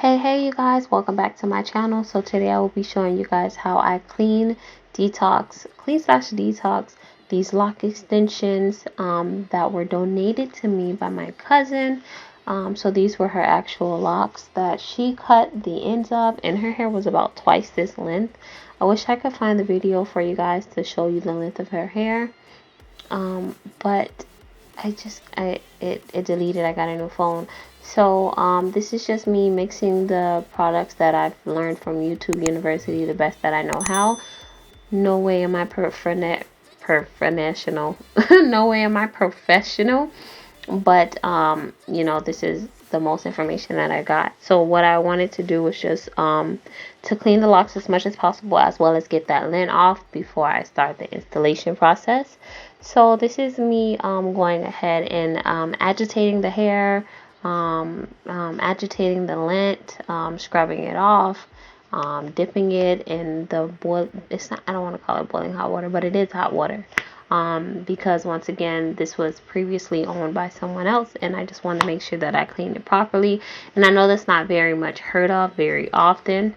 Hey you guys, welcome back to my channel. So today I will be showing you guys how I clean slash detox these lock extensions that were donated to me by my cousin. So these were her actual locks that she cut the ends of, and her hair was about twice this length. I wish I could find the video for you guys to show you the length of her hair, but it deleted. I got a new phone. So this is just me mixing the products that I've learned from YouTube University the best that I know how. No way am I professional. No way am I professional, but you know, this is the most information that I got. So what I wanted to do was just to clean the locks as much as possible, as well as get that lint off before I start the installation process. So this is me going ahead and agitating the hair, agitating the lint, scrubbing it off, dipping it in the it's not, I don't want to call it boiling hot water, but it is hot water. Because once again, this was previously owned by someone else, and I just want to make sure that I cleaned it properly. And I know that's not very much heard of very often,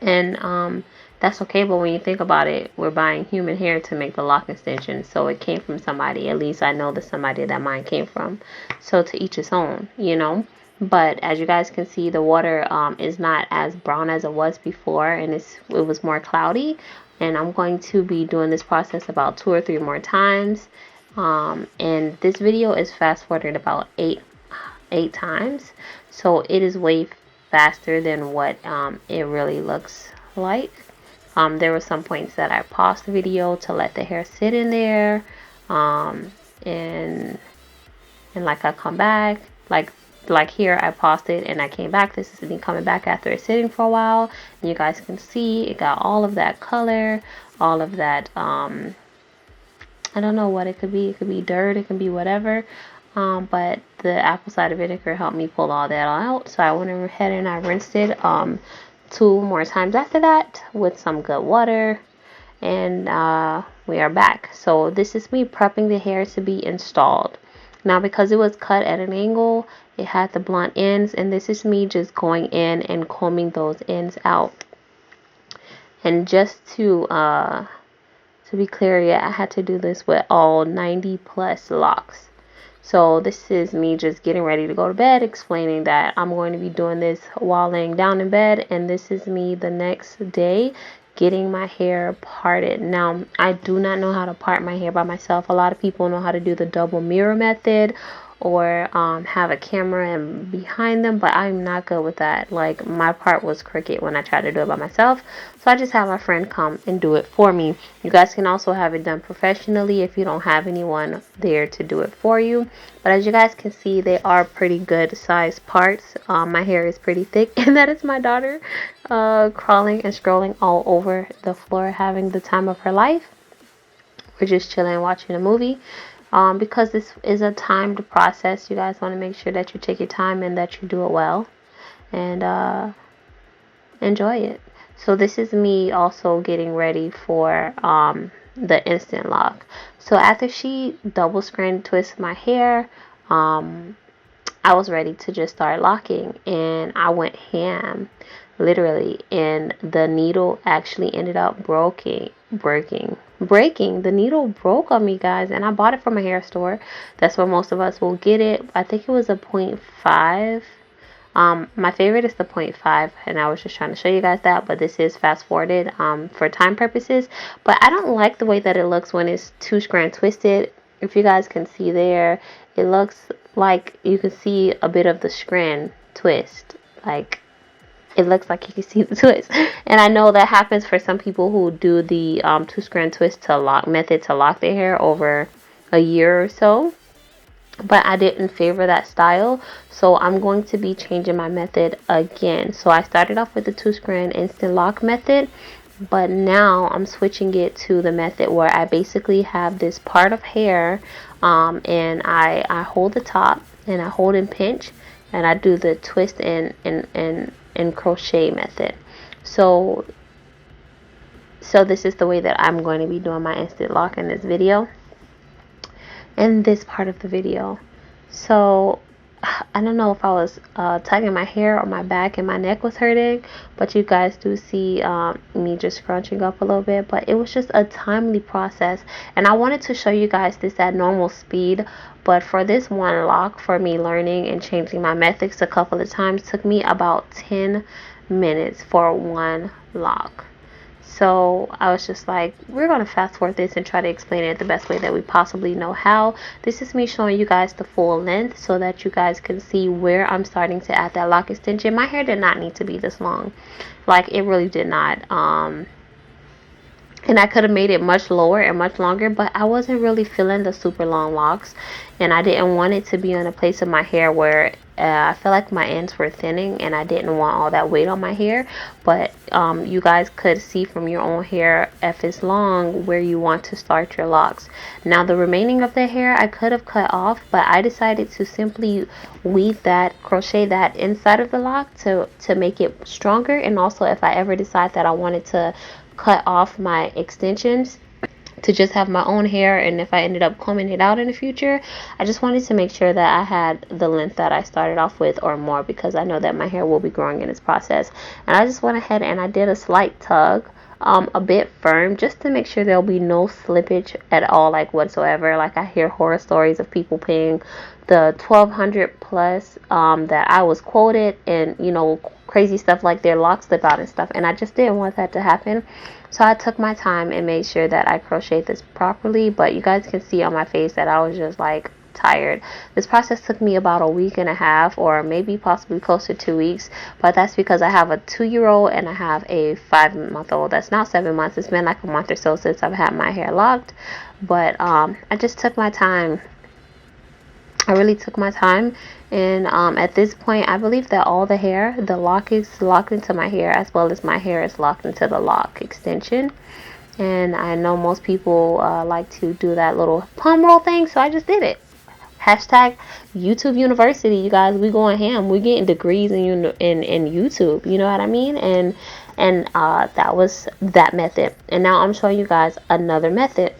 and that's okay. But when you think about it, we're buying human hair to make the lock extension, so it came from somebody. At least I know the somebody that mine came from. So to each his own, you know. But as you guys can see, the water is not as brown as it was before, and it was more cloudy. And I'm going to be doing this process about 2 or 3 more times. And this video is fast forwarded about eight times, so it is way faster than what it really looks like. There were some points that I paused the video to let the hair sit in there, and like I come back, like here I paused it and I came back. This is me coming back after it's sitting for a while, and you guys can see it got all of that color, all of that I don't know what it could be. It could be dirt, it can be whatever, but the apple cider vinegar helped me pull all that out. So I went ahead and I rinsed it 2 more times after that with some good water, and we are back. So this is me prepping the hair to be installed. Now, because it was cut at an angle, it had the blunt ends, and this is me just going in and combing those ends out. And just to be clear, yeah, I had to do this with all 90 plus locks. So this is me just getting ready to go to bed, explaining that I'm going to be doing this while laying down in bed, and this is me the next day getting my hair parted. Now, I do not know how to part my hair by myself. A lot of people know how to do the double mirror method, or have a camera and behind them, but I'm not good with that. Like, my part was crooked when I tried to do it by myself, so I just have my friend come and do it for me. You guys can also have it done professionally if you don't have anyone there to do it for you. But as you guys can see, they are pretty good sized parts. My hair is pretty thick, and that is my daughter crawling and scrolling all over the floor, having the time of her life. We're just chilling, watching a movie. Because this is a timed process, you guys want to make sure that you take your time and that you do it well, and enjoy it. So this is me also getting ready for the instant lock. So after she double strand twists my hair, I was ready to just start locking, and I went ham, literally, and the needle actually ended up breaking. The needle broke on me, guys, and I bought it from a hair store. That's where most of us will get it. I think it was a 0.5. My favorite is the 0.5, and I was just trying to show you guys that, but this is fast forwarded for time purposes. But I don't like the way that it looks when it's 2 strand twisted. If you guys can see there, it looks like you can see a bit of the strand twist. Like, it looks like you can see the twist. And I know that happens for some people who do the 2 strand twist to lock method to lock their hair over a year or so. But I didn't favor that style, so I'm going to be changing my method again. So I started off with the 2 strand instant lock method, but now I'm switching it to the method where I basically have this part of hair, and I hold the top, and I hold and pinch, and I do the twist and crochet method. So this is the way that I'm going to be doing my instant lock in this video, and this part of the video. So I don't know if I was tugging my hair or my back and my neck was hurting, but you guys do see me just scrunching up a little bit. But it was just a timely process, and I wanted to show you guys this at normal speed. But for this one lock, for me learning and changing my methods a couple of times, took me about 10 minutes for one lock. So I was just like, we're going to fast forward this and try to explain it the best way that we possibly know how. This is me showing you guys the full length so that you guys can see where I'm starting to add that lock extension. My hair did not need to be this long. Like, it really did not. And I could have made it much lower and much longer, but I wasn't really feeling the super long locks, and I didn't want it to be in a place of my hair where I feel like my ends were thinning, and I didn't want all that weight on my hair. But you guys could see from your own hair if it's long where you want to start your locks. Now the remaining of the hair I could have cut off, but I decided to simply weave that, crochet that inside of the lock to make it stronger. And also, if I ever decide that I wanted to cut off my extensions to just have my own hair, and if I ended up combing it out in the future, I just wanted to make sure that I had the length that I started off with or more, because I know that my hair will be growing in this process. And I just went ahead and I did a slight tug, a bit firm, just to make sure there'll be no slippage at all, like whatsoever. Like, I hear horror stories of people paying the $1,200 plus that I was quoted, and crazy stuff like their locks slip out and stuff, and I just didn't want that to happen. So I took my time and made sure that I crocheted this properly. But you guys can see on my face that I was just like tired. This process took me about a week and a half, or maybe possibly close to 2 weeks, but that's because I have a 2-year-old and I have a 5-month-old that's now 7 months. It's been like a month or so since I've had my hair locked, but I just took my time. I really took my time, and at this point I believe that all the hair, the lock is locked into my hair, as well as my hair is locked into the lock extension. And I know most people like to do that little palm roll thing, so I just did it. Hashtag YouTube University, you guys. We going ham. We getting degrees in YouTube. You know what I mean? And that was that method. And now I'm showing you guys another method.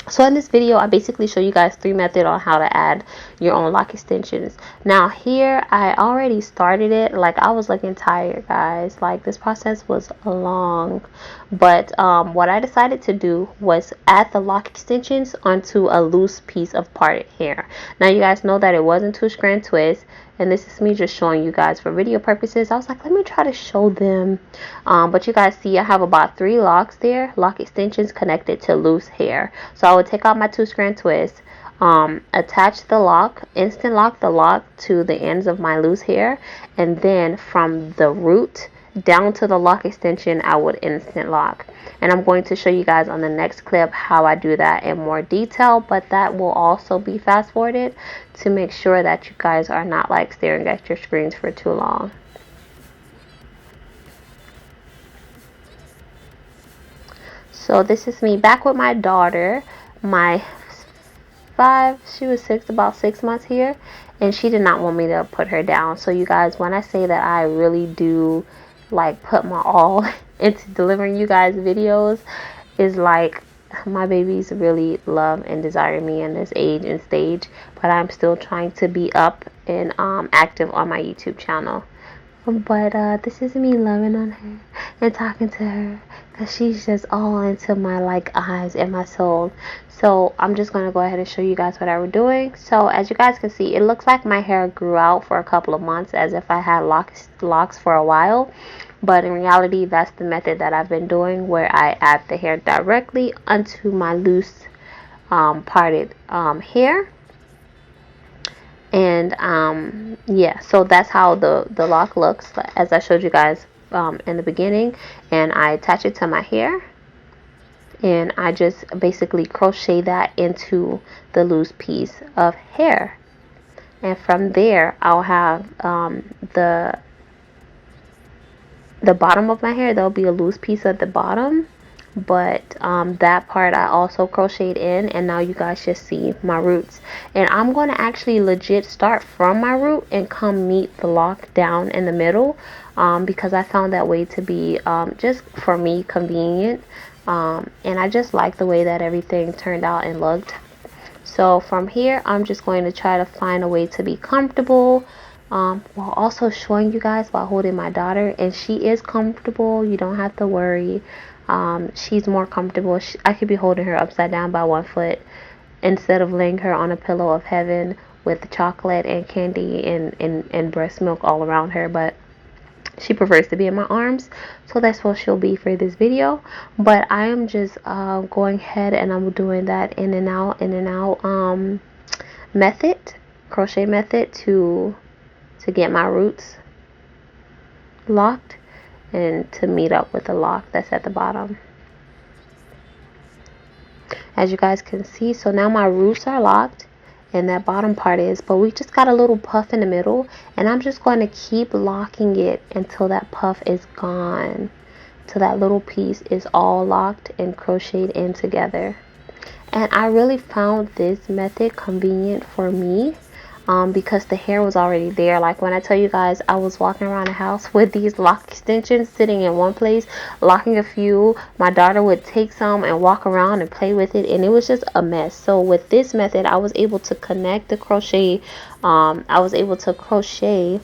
So in this video, I basically show you guys 3 methods on how to add your own lock extensions. Now here, I already started it. Like, I was looking tired, guys. Like, this process was long. But what I decided to do was add the lock extensions onto a loose piece of parted hair. Now you guys know that it wasn't 2-strand twist. And this is me just showing you guys for video purposes. I was like, let me try to show them. But you guys see I have about 3 locks there, lock extensions connected to loose hair. So I would take out my 2-strand twist, attach the lock, instant lock the lock to the ends of my loose hair, and then from the root down to the lock extension, I would instant lock. And I'm going to show you guys on the next clip how I do that in more detail, but that will also be fast forwarded to make sure that you guys are not like staring at your screens for too long. So this is me back with my daughter, she was 6, about 6 months here, and she did not want me to put her down. So you guys, when I say that I really do like put my all into delivering you guys videos, is like my babies really love and desire me in this age and stage, but I'm still trying to be up and active on my YouTube channel. But this is me loving on her and talking to her, because she's just all into my like eyes and my soul. So I'm just going to go ahead and show you guys what I was doing. So as you guys can see, it looks like my hair grew out for a couple of months, as if I had locks for a while. But in reality, that's the method that I've been doing, where I add the hair directly onto my loose parted hair. And yeah, so that's how the lock looks, as I showed you guys in the beginning. And I attach it to my hair, and I just basically crochet that into the loose piece of hair. And from there, I'll have the bottom of my hair. There'll be a loose piece at the bottom, but that part I also crocheted in, and now you guys just see my roots. And I'm going to actually legit start from my root and come meet the lock down in the middle, because I found that way to be just for me convenient, and I just like the way that everything turned out and looked. So from here, I'm just going to try to find a way to be comfortable, while also showing you guys while holding my daughter. And she is comfortable. You don't have to worry. She's more comfortable. I could be holding her upside down by one foot instead of laying her on a pillow of heaven with chocolate and candy and breast milk all around her. But she prefers to be in my arms, so that's what she'll be for this video. But I am just going ahead and I'm doing that in and out method, crochet method, to get my roots locked and to meet up with the lock that's at the bottom, as you guys can see. So now my roots are locked and that bottom part is, but we just got a little puff in the middle, and I'm just going to keep locking it until that puff is gone, till that little piece is all locked and crocheted in together. And I really found this method convenient for me, because the hair was already there. Like when I tell you guys I was walking around the house with these lock extensions sitting in one place, locking a few, my daughter would take some and walk around and play with it, and it was just a mess. So with this method, I was able to connect the crochet, I was able to crochet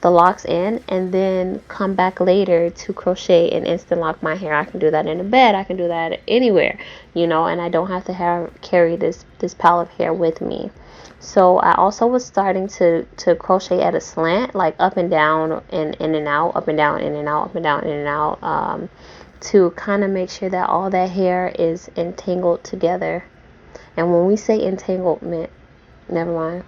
the locks in and then come back later to crochet and instant lock my hair. I can do that in the bed, I can do that anywhere, and I don't have to carry this pile of hair with me. So I also was starting to crochet at a slant, like up and down and in and out, up and down, in and out, up and down, in and out, to kind of make sure that all that hair is entangled together. And when we say entanglement, never mind.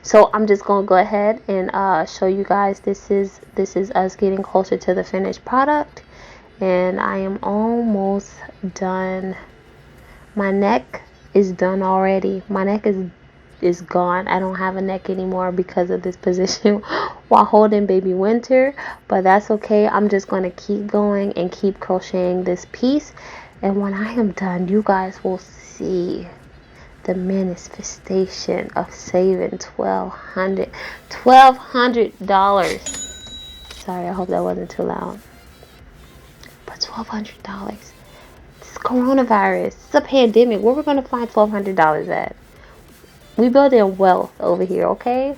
So I'm just gonna go ahead and show you guys. This is us getting closer to the finished product, and I am almost done. My neck is done already. My neck is gone. I don't have a neck anymore because of this position while holding baby Winter, but that's okay. I'm just going to keep going and keep crocheting this piece, and when I am done, you guys will see the manifestation of saving $1,200. Sorry, I hope that wasn't too loud. But $1,200. Coronavirus, it's a pandemic. Where we're gonna find $1,200 at? We building wealth over here, okay?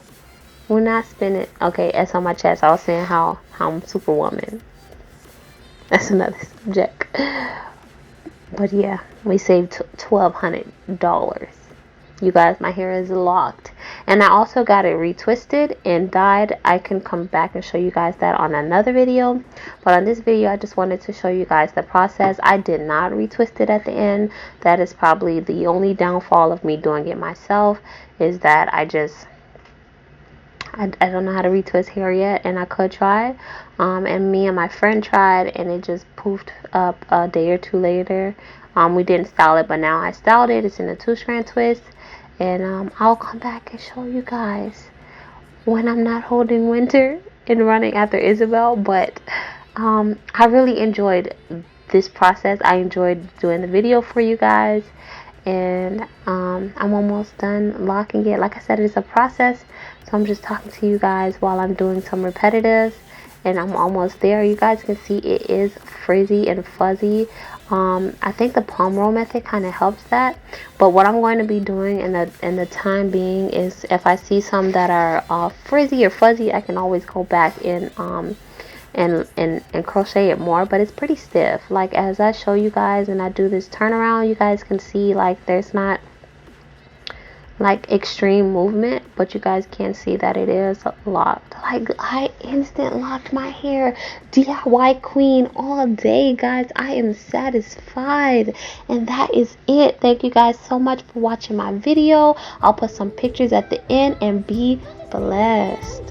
We're not spending. Okay, S on my chest. I was saying how I'm Superwoman. That's another subject. But yeah, we saved $1,200. You guys, my hair is locked, and I also got it retwisted and dyed. I can come back and show you guys that on another video, but on this video I just wanted to show you guys the process. I did not retwist it at the end. That is probably the only downfall of me doing it myself, is that I don't know how to retwist hair yet, and I could try, and me and my friend tried, and it just poofed up a day or two later. We didn't style it, but now I styled it. It's in a 2-strand twist, and I'll come back and show you guys when I'm not holding Winter and running after Isabel. But I really enjoyed this process. I enjoyed doing the video for you guys, and I'm almost done locking it. Like I said, it's a process, so I'm just talking to you guys while I'm doing some repetitives, and I'm almost there. You guys can see it is frizzy and fuzzy. I think the palm roll method kind of helps that, but what I'm going to be doing in the time being is, if I see some that are frizzy or fuzzy, I can always go back and crochet it more. But it's pretty stiff. Like as I show you guys and I do this turnaround, you guys can see like there's not like extreme movement, but you guys can see that it is locked. Like I instant locked my hair. DIY queen all day, guys. I am satisfied, and that is it. Thank you guys so much for watching my video. I'll put some pictures at the end, and be blessed.